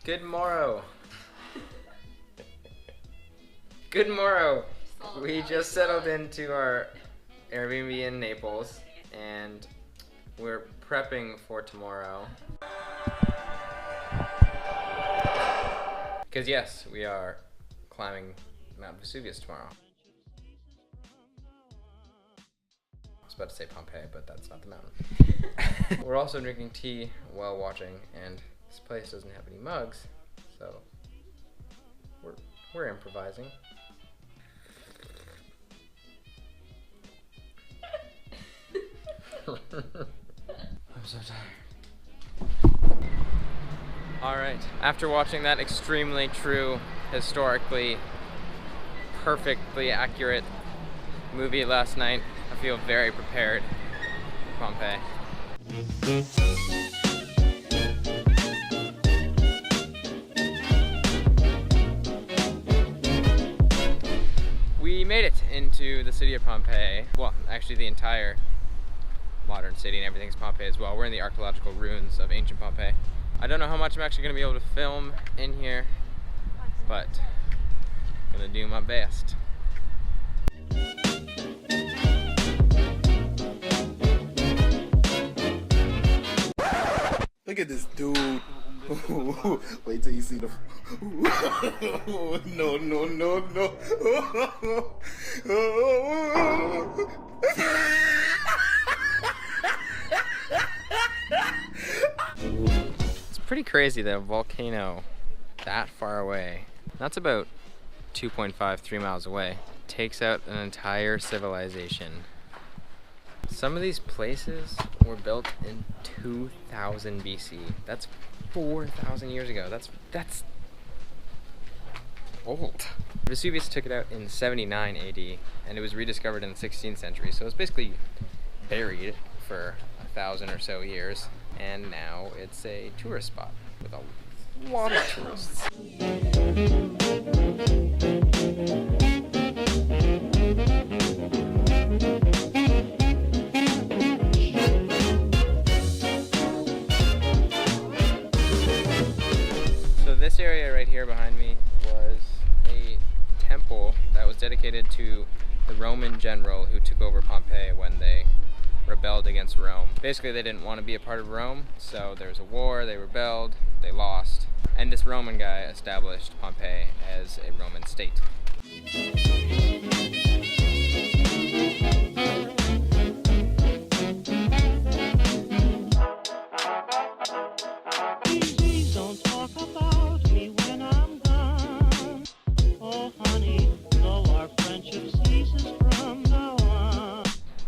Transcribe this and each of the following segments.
Good morrow. Good morrow. We just settled into our Airbnb in Naples and we're prepping for tomorrow. Because yes, we are climbing Mount Vesuvius tomorrow. I was about to say Pompeii, but that's not the mountain. We're also drinking tea while watching, and this place doesn't have any mugs, so we're improvising. I'm so tired. Alright, after watching that extremely true, historically, perfectly accurate movie last night, I feel very prepared for Pompeii. We made it into the city of Pompeii. Well, actually the entire modern city and everything's Pompeii as well. We're in the archaeological ruins of ancient Pompeii. I don't know how much I'm actually going to be able to film in here, but I'm going to do my best. Look at this dude. Wait till you see the. No, no, no, no. It's pretty crazy that a volcano that far away, that's about 2.5–3 miles away, takes out an entire civilization. Some of these places were built in 2000 BC. That's 4,000 years ago. That's old. Vesuvius took it out in 79 AD, and it was rediscovered in the 16th century. So it's basically buried for 1,000 or so years, and now it's a tourist spot with a lot of tourists. This area right here behind me was a temple that was dedicated to the Roman general who took over Pompeii when they rebelled against Rome. Basically, they didn't want to be a part of Rome, so there was a war, they rebelled, they lost, and this Roman guy established Pompeii as a Roman state.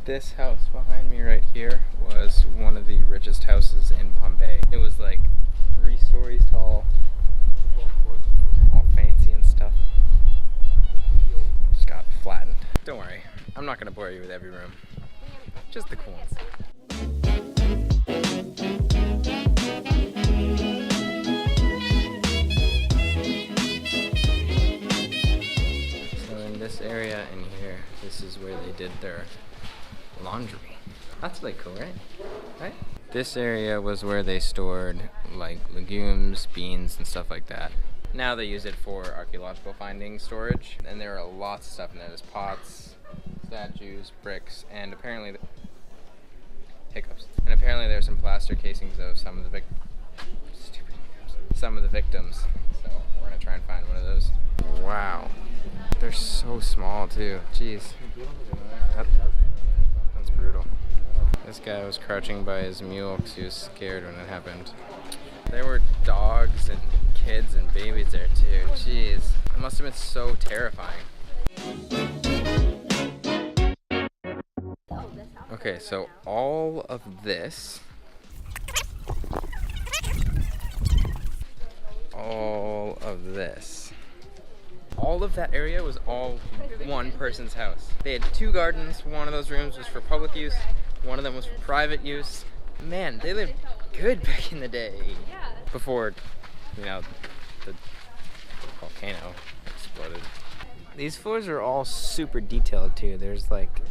This house behind me right here was one of the richest houses in Pompeii. It was like 3 stories tall, all fancy and stuff. Just got flattened. Don't worry, I'm not gonna bore you with every room, just the cool ones. So in this area in here, this is where they did their laundry. That's really cool, right? This area was where they stored like legumes, beans, and stuff like that. Now they use it for archaeological finding storage, and there are lots of stuff in there. There's pots, statues, bricks, and apparently there's some plaster casings of some of the victims. So we're gonna try and find one of those. Wow, they're so small too. Jeez. That's brutal. This guy was crouching by his mule because he was scared when it happened. There were dogs and kids and babies there too. Jeez. It must have been so terrifying. Okay, so all of this, all of that area was all one person's house. They had 2 gardens. One of those rooms was for public use. One of them was for private use. Man, they lived good back in the day. Before, you know, the volcano exploded. These floors are all super detailed too. There's like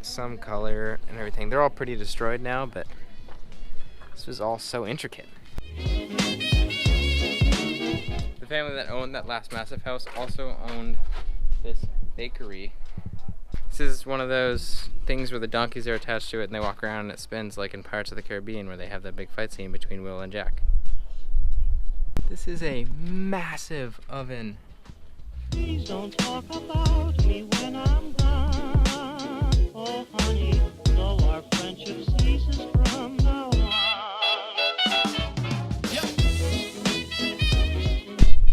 some color and everything. They're all pretty destroyed now, but this was all so intricate. family that owned that last massive house also owned this bakery. This is one of those things where the donkeys are attached to it and they walk around and it spins, like in Pirates of the Caribbean where they have that big fight scene between Will and Jack. This is a massive oven. Please don't talk about me when I'm gone. Oh honey, though our friendship ceases from now on.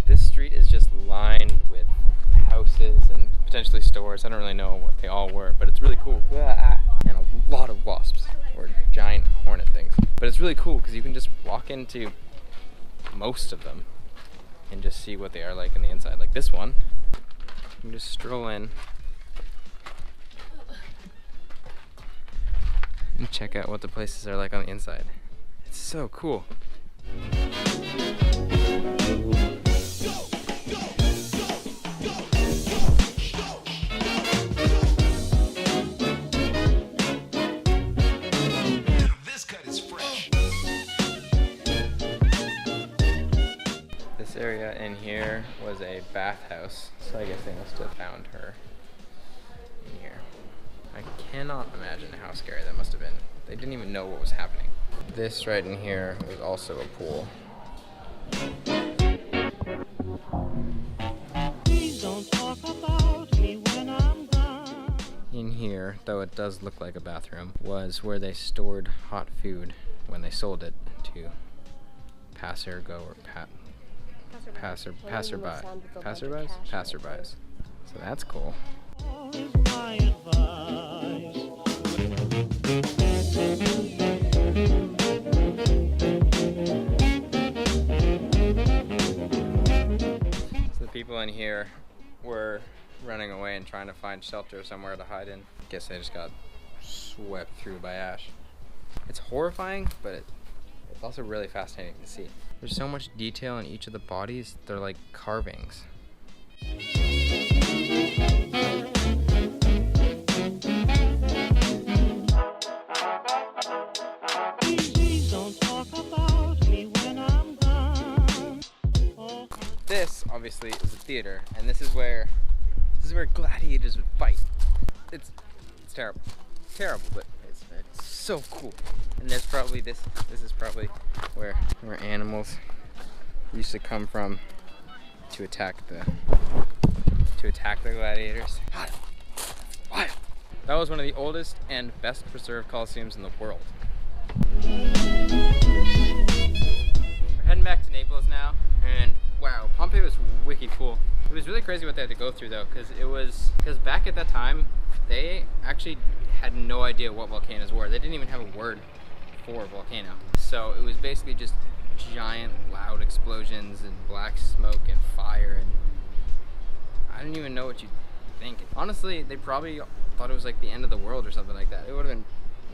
This street is just lined with houses and potentially stores. I don't really know what they all were, but it's really cool. And a lot of wasps, or giant hornet things. But it's really cool because you can just walk into most of them and just see what they are like on the inside. Like this one, you can just stroll in and check out what the places are like on the inside. It's so cool. This area in here was a bathhouse, so I guess they must have found her in here. I cannot imagine how scary that must have been. They didn't even know what was happening. This right in here was also a pool. Please don't talk about me when I'm gone. In here, though it does look like a bathroom, was where they stored hot food when they sold it to passerbys. So that's cool. Is my advice. So the people in here were running away and trying to find shelter somewhere to hide in. Guess they just got swept through by ash. It's horrifying, but it's also really fascinating to see. There's so much detail in each of the bodies. They're like carvings. Please don't talk about me when I'm gone. Oh. This obviously is a theater, and this is where gladiators would fight. It's terrible, but it's so cool. And there's probably this is probably where animals used to come from to attack the gladiators. That was one of the oldest and best preserved coliseums in the world. We're heading back to Naples now, and wow, Pompeii was wicked cool. It was really crazy what they had to go through though, because back at that time they actually had no idea what volcanoes were. They didn't even have a word for volcano. So it was basically just giant loud explosions and black smoke and fire, and I didn't even know what you'd think. Honestly, they probably thought it was like the end of the world or something like that. It would have been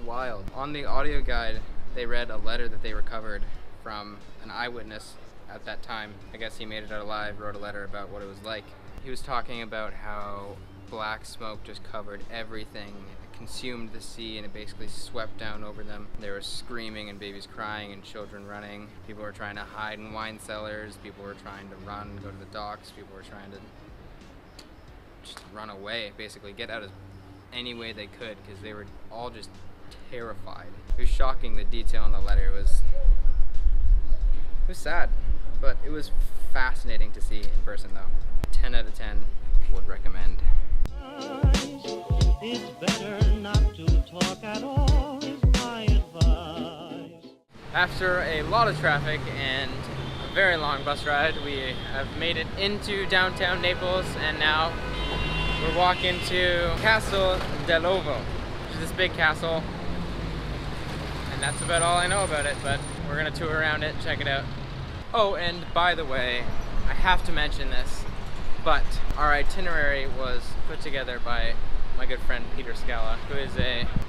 wild. On the audio guide, they read a letter that they recovered from an eyewitness at that time. I guess he made it out alive, wrote a letter about what it was like. He was talking about how black smoke just covered everything. It consumed the sea and it basically swept down over them. There was screaming and babies crying and children running. People were trying to hide in wine cellars. People were trying to run and go to the docks. People were trying to just run away, basically get out of any way they could, because they were all just terrified. It was shocking, the detail in the letter. It was sad, but it was fascinating to see in person though. 10 out of 10 would recommend. It's better not to talk at all, is my advice. After a lot of traffic and a very long bus ride, we have made it into downtown Naples, and now we're walking to Castle dell'Ovo, which is this big castle, and that's about all I know about it, but we're gonna tour around it, check it out. Oh, and by the way, I have to mention this, but our itinerary was put together by my good friend Peter Scala, who is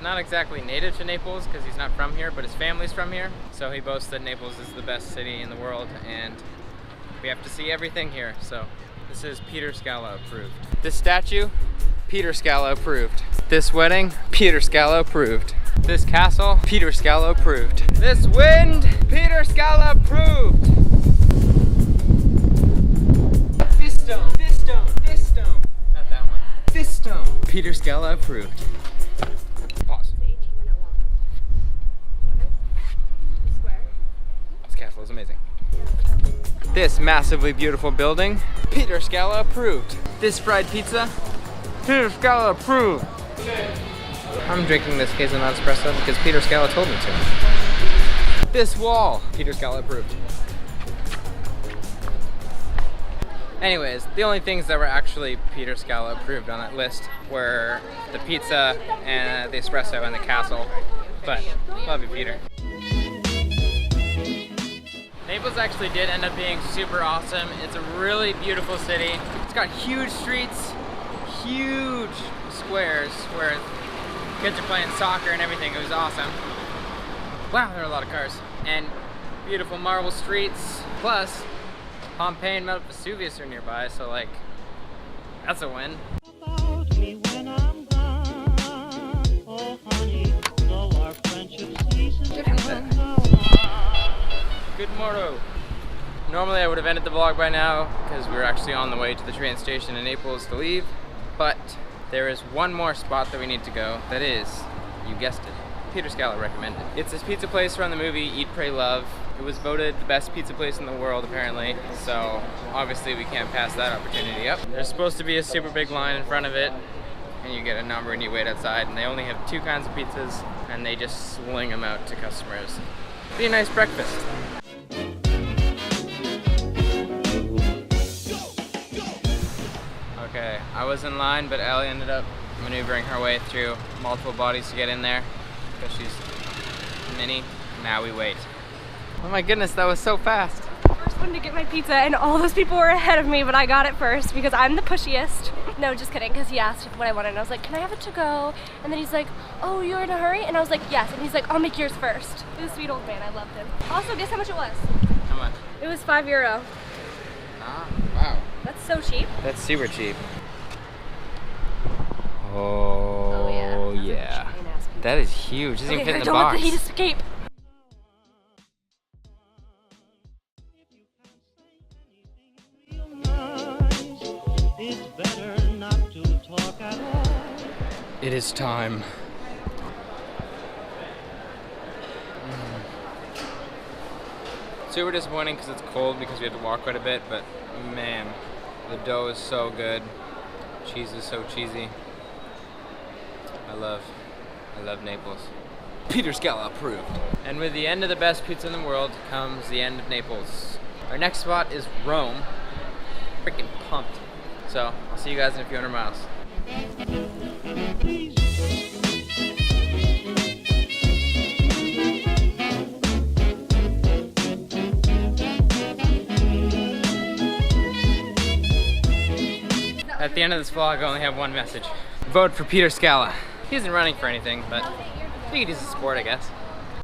not exactly native to Naples because he's not from here, but his family's from here. So he boasts that Naples is the best city in the world, and we have to see everything here. So this is Peter Scala approved. This statue, Peter Scala approved. This wedding, Peter Scala approved. This castle, Peter Scala approved. This wind, Peter Scala approved. Peter Scala approved. Pause. This castle is amazing. This massively beautiful building, Peter Scala approved. This fried pizza, Peter Scala approved. I'm drinking this hazelnut espresso because Peter Scala told me to. This wall, Peter Scala approved. Anyways, the only things that were actually Peter Scala approved on that list were the pizza and the espresso and the castle. But, love you, Peter. Naples actually did end up being super awesome. It's a really beautiful city. It's got huge streets, huge squares where kids are playing soccer and everything. It was awesome. Wow, there are a lot of cars. And beautiful marble streets. Plus, Pompeii and Mount Vesuvius are nearby, so like, that's a win. About me when I'm gone. Oh, honey, though our friendship ceases. Good morrow. Normally I would have ended the vlog by now because we were actually on the way to the train station in Naples to leave, but there is one more spot that we need to go. That is, you guessed it, Peter Scala recommended. It's this pizza place from the movie Eat, Pray, Love. It was voted the best pizza place in the world apparently, so obviously we can't pass that opportunity up. There's supposed to be a super big line in front of it, and you get a number and you wait outside, and they only have 2 kinds of pizzas, and they just sling them out to customers. Be a nice breakfast. Okay, I was in line, but Allie ended up maneuvering her way through multiple bodies to get in there because she's mini. Now we wait. Oh my goodness, that was so fast. First one to get my pizza, and all those people were ahead of me, but I got it first because I'm the pushiest. No, just kidding, because he asked what I wanted, and I was like, can I have it to go? And then he's like, oh, you're in a hurry? And I was like, yes. And he's like, I'll make yours first. He was a sweet old man, I loved him. Also, guess how much it was? How much? It was €5. Ah, wow. That's so cheap. That's super cheap. Oh, yeah. That is huge. It doesn't even fit in the box. Don't let the heat escape. It's better not to talk at all. It is time. Super disappointing because it's cold because we had to walk quite a bit, but man, the dough is so good. Cheese is so cheesy. I love Naples. Peter Scala approved. And with the end of the best pizza in the world comes the end of Naples. Our next spot is Rome. Freaking pumped. So, I'll see you guys in a few hundred miles. At the end of this vlog, I only have one message. Vote for Peter Scala. He isn't running for anything, but I think it is a sport, I guess.